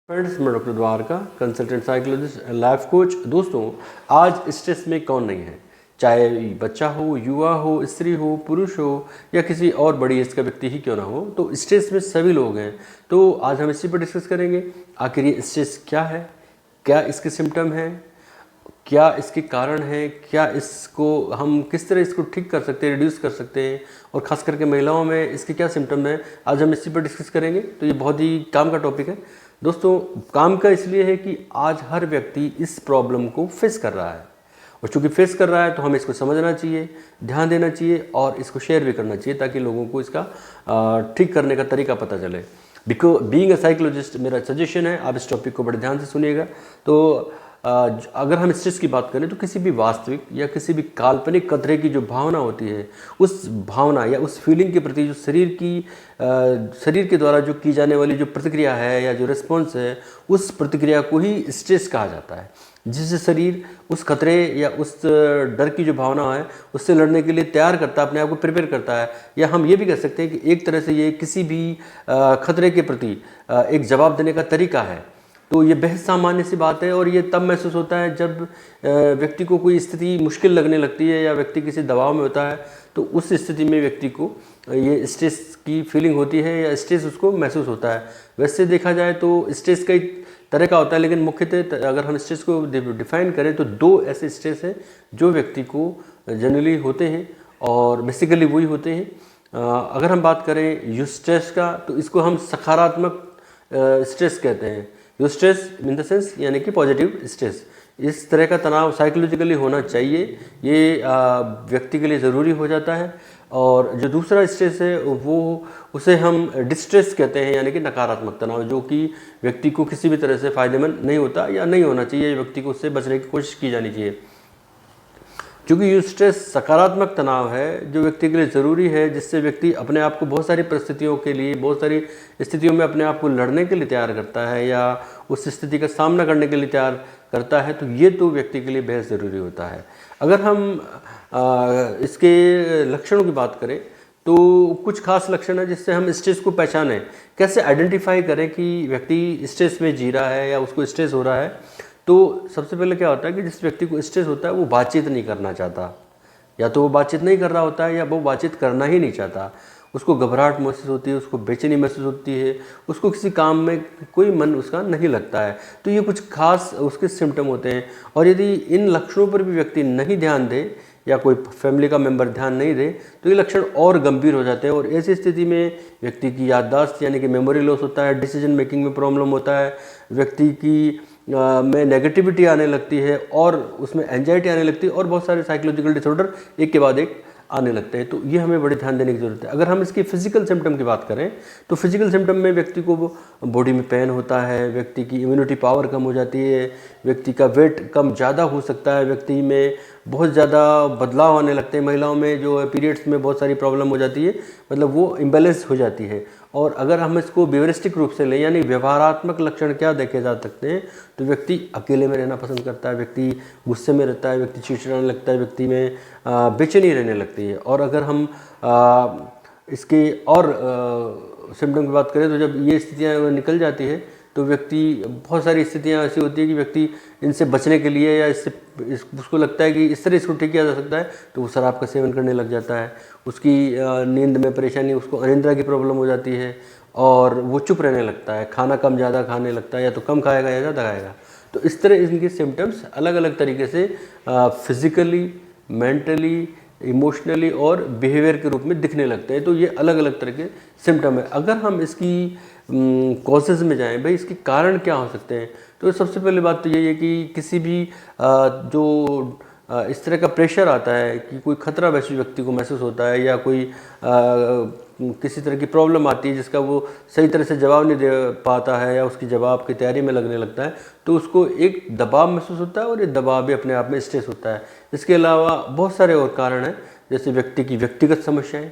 Friends, मैं doctor Dwarka, consultant psychologist and life coach. दोस्तों, आज स्ट्रेस में कौन नहीं है, चाहे बच्चा हो, युवा हो, स्त्री हो, पुरुष हो या किसी और बड़ी एज का व्यक्ति ही क्यों ना हो, तो स्ट्रेस में सभी लोग हैं। तो आज हम इसी पर डिस्कस करेंगे। आखिर ये स्ट्रेस क्या है, क्या इसके सिम्टम हैं, क्या इसके कारण हैं, क्या इसको हम किस तरह इसको ठीक कर सकते हैं, रिड्यूस कर सकते हैं, और ख़ास करके महिलाओं में इसके क्या सिम्टम हैं, आज हम इसी पर डिस्कस करेंगे। तो ये बहुत ही काम का टॉपिक है दोस्तों। काम का इसलिए है कि आज हर व्यक्ति इस प्रॉब्लम को फेस कर रहा है, और चूँकि फेस कर रहा है तो हमें इसको समझना चाहिए, ध्यान देना चाहिए और इसको शेयर भी करना चाहिए, ताकि लोगों को इसका ठीक करने का तरीका पता चले। बीइंग अ साइकोलॉजिस्ट मेरा सजेशन है, आप इस टॉपिक को बड़े ध्यान से सुनिएगा। तो अगर हम स्ट्रेस की बात करें तो किसी भी वास्तविक या किसी भी काल्पनिक खतरे की जो भावना होती है, उस भावना या उस फीलिंग के प्रति जो शरीर के द्वारा जो की जाने वाली जो प्रतिक्रिया है या जो रिस्पॉन्स है, उस प्रतिक्रिया को ही स्ट्रेस कहा जाता है। जिससे शरीर उस खतरे या उस डर की जो भावना है उससे लड़ने के लिए तैयार करता है, अपने आप को प्रिपेयर करता है। या हम ये भी कह सकते हैं कि एक तरह से ये किसी भी खतरे के प्रति एक जवाब देने का तरीका है। तो ये बेहद सामान्य सी बात है, और ये तब महसूस होता है जब व्यक्ति को कोई स्थिति मुश्किल लगने लगती है या व्यक्ति किसी दबाव में होता है। तो उस स्थिति में व्यक्ति को ये स्ट्रेस की फीलिंग होती है या स्ट्रेस उसको महसूस होता है। वैसे देखा जाए तो स्ट्रेस कई तरह का होता है, लेकिन मुख्यतः अगर हम स्ट्रेस को डिफाइन करें तो दो ऐसे स्ट्रेस हैं जो व्यक्ति को जनरली होते हैं, और बेसिकली वही होते हैं। अगर हम बात करें यूस्ट्रेस का, तो इसको हम सकारात्मक स्ट्रेस कहते हैं। यूस्ट्रेस इन द सेंस यानी कि पॉजिटिव स्ट्रेस। इस तरह का तनाव साइकोलॉजिकली होना चाहिए, ये व्यक्ति के लिए ज़रूरी हो जाता है। और जो दूसरा स्ट्रेस है वो उसे हम डिस्ट्रेस कहते हैं, यानी कि नकारात्मक तनाव, जो कि व्यक्ति को किसी भी तरह से फ़ायदेमंद नहीं होता या नहीं होना चाहिए, व्यक्ति को उससे बचने की कोशिश की जानी चाहिए। क्योंकि यूस्ट्रेस सकारात्मक तनाव है जो व्यक्ति के लिए ज़रूरी है, जिससे व्यक्ति अपने आप को बहुत सारी परिस्थितियों के लिए, बहुत सारी स्थितियों में अपने आप को लड़ने के लिए तैयार करता है या उस स्थिति का सामना करने के लिए तैयार करता है। तो ये तो व्यक्ति के लिए बेहद ज़रूरी होता है। अगर हम इसके लक्षणों की बात करें तो कुछ खास लक्षण है जिससे हम स्ट्रेस को पहचानें। कैसे आइडेंटिफाई करें कि व्यक्ति स्ट्रेस में जी रहा है या उसको स्ट्रेस हो रहा है। तो सबसे पहले क्या होता है कि जिस व्यक्ति को स्ट्रेस होता है वो बातचीत नहीं करना चाहता, या तो वो बातचीत नहीं कर रहा होता है या वो बातचीत करना ही नहीं चाहता। उसको घबराहट महसूस होती है, उसको बेचैनी महसूस होती है, उसको किसी काम में कोई मन उसका नहीं लगता है। तो ये कुछ खास उसके सिम्टम होते हैं, और यदि इन लक्षणों पर भी व्यक्ति नहीं ध्यान दे या कोई फैमिली का मेंबर ध्यान नहीं दे तो ये लक्षण और गंभीर हो जाते हैं। और ऐसी स्थिति में व्यक्ति की याददाश्त यानी कि मेमोरी लॉस होता है, डिसीजन मेकिंग में प्रॉब्लम होता है, व्यक्ति की में नेगेटिविटी आने लगती है, और उसमें एंजाइटी आने लगती है, और बहुत सारे साइकोलॉजिकल डिसऑर्डर एक के बाद एक आने लगते हैं। तो ये हमें बड़े ध्यान देने की ज़रूरत है। अगर हम इसकी फिजिकल सिम्टम की बात करें तो फिजिकल सिम्टम में व्यक्ति को बॉडी में पेन होता है, व्यक्ति की इम्यूनिटी पावर कम हो जाती है, व्यक्ति का वेट कम ज़्यादा हो सकता है, व्यक्ति में बहुत ज़्यादा बदलाव आने लगते हैं। महिलाओं में जो है पीरियड्स में बहुत सारी प्रॉब्लम हो जाती है, मतलब वो इम्बैलेंस हो जाती है। और अगर हम इसको व्यवहारिक रूप से लें, यानी व्यवहारात्मक लक्षण क्या देखे जा सकते हैं, तो व्यक्ति अकेले में रहना पसंद करता है, व्यक्ति गुस्से में रहता है, व्यक्ति चिड़चिड़ाने लगता है, व्यक्ति में बेचैनी रहने लगती है। और अगर हम इसके और सिम्टम की बात करें तो जब ये स्थितियाँ निकल जाती है तो व्यक्ति, बहुत सारी स्थितियाँ ऐसी होती है कि व्यक्ति इनसे बचने के लिए या उसको लगता है कि इस तरह इसको ठीक किया जा सकता है, तो वो शराब का सेवन करने लग जाता है। उसकी नींद में परेशानी, उसको अनिद्रा की प्रॉब्लम हो जाती है, और वो चुप रहने लगता है, खाना कम ज़्यादा खाने लगता है, या तो कम खाएगा या ज़्यादा खाएगा। तो इस तरह इनके सिम्टम्स अलग अलग तरीके से फिज़िकली, मेंटली, इमोशनली और बिहेवियर के रूप में दिखने लगते हैं। तो ये अलग अलग तरह के सिम्टम है। अगर हम इसकी कॉजेज़ में जाएं, भाई इसके कारण क्या हो सकते हैं, तो सबसे पहले बात तो यही है कि किसी भी जो इस तरह का प्रेशर आता है कि कोई खतरा वैसे व्यक्ति को महसूस होता है, या कोई किसी तरह की प्रॉब्लम आती है जिसका वो सही तरह से जवाब नहीं दे पाता है, या उसकी जवाब की तैयारी में लगने लगता है, तो उसको एक दबाव महसूस होता है, और ये दबाव भी अपने आप में स्ट्रेस होता है। इसके अलावा बहुत सारे और कारण हैं, जैसे व्यक्ति की व्यक्तिगत समस्याएं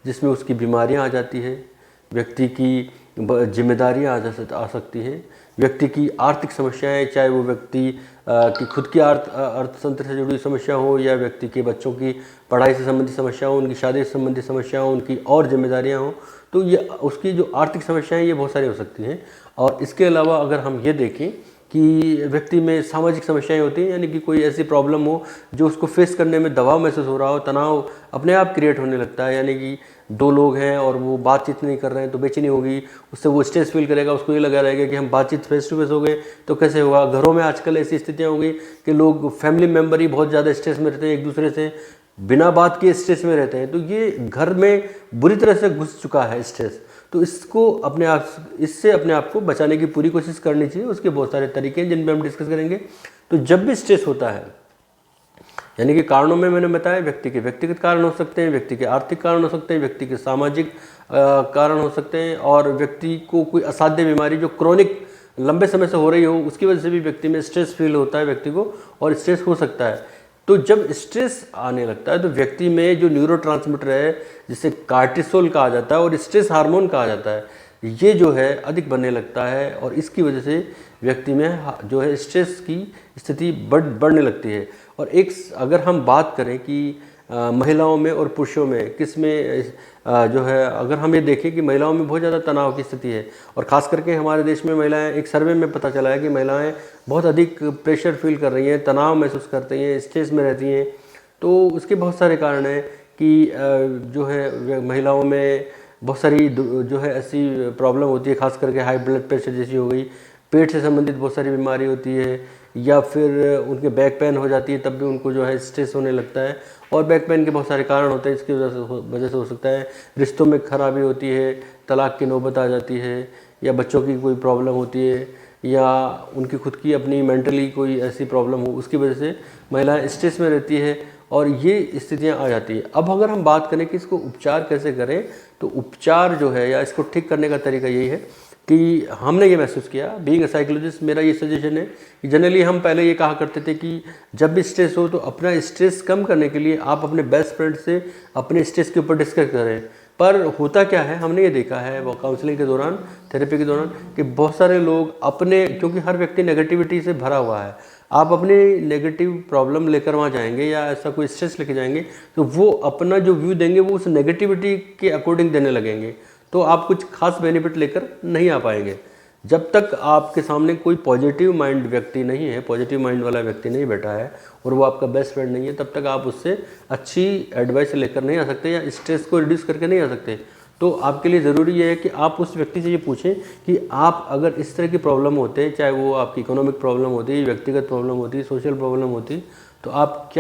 जिसमें उसकी बीमारियां आ जाती है, व्यक्ति की जिम्मेदारियाँ आ सकती हैं, व्यक्ति की आर्थिक समस्याएं, चाहे वो व्यक्ति की खुद की अर्थतंत्र से जुड़ी समस्या हो या व्यक्ति के बच्चों की पढ़ाई से संबंधित समस्या हो, उनकी शादी से संबंधित समस्या हो, उनकी और जिम्मेदारियां हो, तो ये उसकी जो आर्थिक समस्याएं ये बहुत सारी हो सकती हैं। और इसके अलावा अगर हम ये देखें कि व्यक्ति में सामाजिक समस्याएं होती हैं, यानी कि कोई ऐसी प्रॉब्लम हो जो उसको फेस करने में दबाव महसूस हो रहा हो, तनाव अपने आप क्रिएट होने लगता है, यानी कि दो लोग हैं और वो बातचीत नहीं कर रहे हैं तो बेचैनी होगी, उससे वो स्ट्रेस फील करेगा, उसको ये लगा रहेगा कि हम बातचीत फेस टू फेस हो गए तो कैसे होगा। घरों में आजकल ऐसी स्थितियाँ हो गई कि लोग फैमिली मेम्बर ही बहुत ज़्यादा स्ट्रेस में रहते हैं, एक दूसरे से बिना बात के स्ट्रेस में रहते हैं, तो ये घर में बुरी तरह से घुस चुका है स्ट्रेस। तो इससे अपने आप को बचाने की पूरी कोशिश करनी चाहिए। उसके बहुत सारे तरीके हैं जिन पे हम डिस्कस करेंगे। तो जब भी स्ट्रेस होता है, यानी कि कारणों में मैंने बताया, व्यक्ति के व्यक्तिगत कारण हो सकते हैं, व्यक्ति के आर्थिक कारण हो सकते हैं, व्यक्ति के सामाजिक कारण हो सकते हैं, और व्यक्ति को कोई असाध्य बीमारी जो क्रॉनिक लंबे समय से हो रही हो उसकी वजह से भी व्यक्ति में स्ट्रेस फील होता है व्यक्ति को, और स्ट्रेस हो सकता है। तो जब स्ट्रेस आने लगता है तो व्यक्ति में जो न्यूरोट्रांसमीटर है जिसे कार्टिसोल कहा जाता है और स्ट्रेस हार्मोन कहा जाता है, ये जो है अधिक बनने लगता है, और इसकी वजह से व्यक्ति में जो है स्ट्रेस की स्थिति बढ़ने लगती है। और एक अगर हम बात करें कि महिलाओं में और पुरुषों में किस में जो है, अगर हम ये देखें कि महिलाओं में बहुत ज़्यादा तनाव की स्थिति है, और ख़ास करके हमारे देश में महिलाएं, एक सर्वे में पता चला है कि महिलाएं बहुत अधिक प्रेशर फील कर रही हैं, तनाव महसूस करती हैं, स्ट्रेस में रहती हैं। तो उसके बहुत सारे कारण हैं कि जो है महिलाओं में बहुत सारी जो है ऐसी प्रॉब्लम होती है, खास करके हाई ब्लड प्रेशर जैसी हो गई, पेट से संबंधित बहुत सारी बीमारी होती है, या फिर उनके बैक पेन हो जाती है, तब भी उनको जो है स्ट्रेस होने लगता है। और बैक पेन के बहुत सारे कारण होते हैं, इसकी वजह से हो सकता है रिश्तों में खराबी होती है, तलाक की नौबत आ जाती है, या बच्चों की कोई प्रॉब्लम होती है, या उनकी खुद की अपनी मेंटली कोई ऐसी प्रॉब्लम हो, उसकी वजह से महिलाएं स्ट्रेस में रहती है, और ये स्थितियां आ जाती है। अब अगर हम बात करें कि इसको उपचार कैसे करें, तो उपचार जो है या इसको ठीक करने का तरीका यही है कि हमने ये महसूस किया, बीइंग अ साइकोलॉजिस्ट, मेरा ये सजेशन है कि जनरली हम पहले ये कहा करते थे कि जब भी स्ट्रेस हो तो अपना स्ट्रेस कम करने के लिए आप अपने बेस्ट फ्रेंड से अपने स्ट्रेस के ऊपर डिस्कस करें। पर होता क्या है, हमने ये देखा है वो काउंसलिंग के दौरान, थेरेपी के दौरान, कि बहुत सारे लोग अपने, क्योंकि हर व्यक्ति नेगेटिविटी से भरा हुआ है, आप अपनी नेगेटिव प्रॉब्लम लेकर वहाँ जाएंगे या ऐसा कोई स्ट्रेस लेके जाएंगे तो वो अपना जो व्यू देंगे वो उस नेगेटिविटी के अकॉर्डिंग देने लगेंगे, तो आप कुछ खास बेनिफिट लेकर नहीं आ पाएंगे। जब तक आपके सामने कोई पॉजिटिव माइंड व्यक्ति नहीं है, पॉजिटिव माइंड वाला व्यक्ति नहीं बैठा है और वो आपका बेस्ट फ्रेंड नहीं है, तब तक आप उससे अच्छी एडवाइस लेकर नहीं आ सकते या स्ट्रेस को रिड्यूस करके नहीं आ सकते। तो आपके लिए ज़रूरी ये है कि आप उस व्यक्ति से ये पूछें कि आप अगर इस तरह की प्रॉब्लम होते हैं, चाहे वो आपकी इकोनॉमिक प्रॉब्लम होती है, व्यक्तिगत प्रॉब्लम होती है, सोशल प्रॉब्लम होती है, तो आप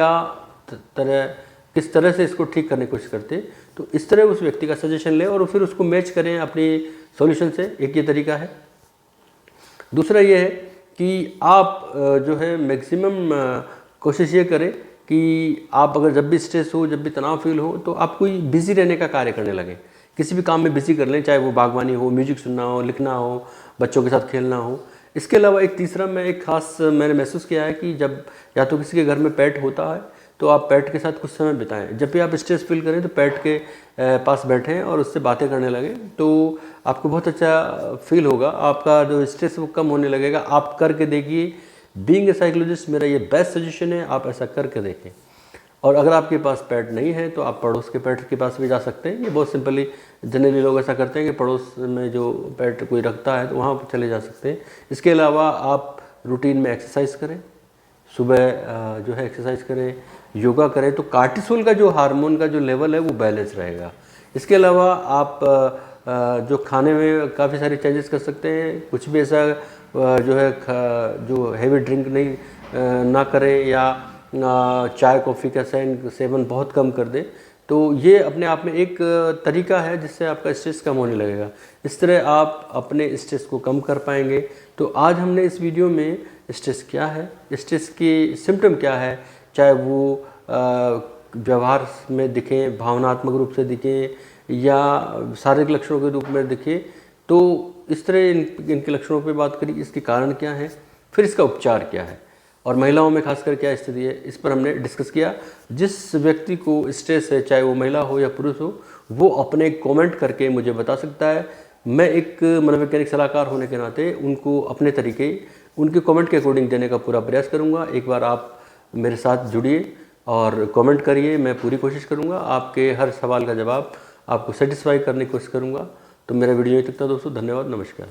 किस तरह से इसको ठीक करने की कोशिश करते हैं। तो इस तरह उस व्यक्ति का सजेशन लें और फिर उसको मैच करें अपनी सॉल्यूशन से। एक ये तरीका है। दूसरा ये है कि आप जो है मैक्सिमम कोशिश ये करें कि आप अगर जब भी स्ट्रेस हो, जब भी तनाव फील हो, तो आप कोई बिजी रहने का कार्य करने लगें, किसी भी काम में बिजी कर लें, चाहे वो बागवानी हो, म्यूजिक सुनना हो, लिखना हो, बच्चों के साथ खेलना हो। इसके अलावा एक तीसरा मैंने महसूस किया है कि जब या तो किसी के घर में पेट होता है तो आप पेट के साथ कुछ समय बिताएं। जब भी आप स्ट्रेस फील करें तो पेट के पास बैठें और उससे बातें करने लगें, तो आपको बहुत अच्छा फील होगा, आपका जो स्ट्रेस वो कम होने लगेगा। आप करके देखिए, बीइंग ए साइकोलॉजिस्ट मेरा ये बेस्ट सजेशन है, आप ऐसा करके देखें। और अगर आपके पास पेट नहीं है तो आप पड़ोस के पेट के पास भी जा सकते हैं। ये बहुत सिंपली जनरली लोग ऐसा करते हैं कि पड़ोस में जो पेट कोई रखता है तो वहाँ पर चले जा सकते हैं। इसके अलावा आप रूटीन में एक्सरसाइज करें, सुबह जो है एक्सरसाइज करें, योगा करें, तो कार्टिसोल का जो हार्मोन का जो लेवल है वो बैलेंस रहेगा। इसके अलावा आप जो खाने में काफ़ी सारे चेंजेस कर सकते हैं, कुछ भी ऐसा जो है जो हैवी ड्रिंक नहीं ना करें, या चाय कॉफ़ी का सेवन बहुत कम कर दें। तो ये अपने आप में एक तरीका है जिससे आपका स्ट्रेस कम होने लगेगा। इस तरह आप अपने स्ट्रेस को कम कर पाएंगे। तो आज हमने इस वीडियो में स्ट्रेस क्या है, स्ट्रेस की सिम्टम क्या है, चाहे वो व्यवहार में दिखें, भावनात्मक रूप से दिखें, या शारीरिक लक्षणों के रूप में दिखें, तो इस तरह इनके लक्षणों पे बात करी, इसके कारण क्या है, फिर इसका उपचार क्या है, और महिलाओं में खासकर क्या स्थिति है, इस पर हमने डिस्कस किया। जिस व्यक्ति को स्ट्रेस है, चाहे वो महिला हो या पुरुष हो, वो अपने कमेंट करके मुझे बता सकता है मैं एक मनोवैज्ञानिक सलाहकार होने के नाते उनको अपने तरीके, उनके कमेंट के अकॉर्डिंग देने का पूरा प्रयास करूँगा। एक बार आप मेरे साथ जुड़िए और कमेंट करिए, मैं पूरी कोशिश करूँगा आपके हर सवाल का जवाब आपको सेटिस्फाई करने की कोशिश करूँगा। तो मेरा वीडियो यहीं तक था दोस्तों, धन्यवाद, नमस्कार।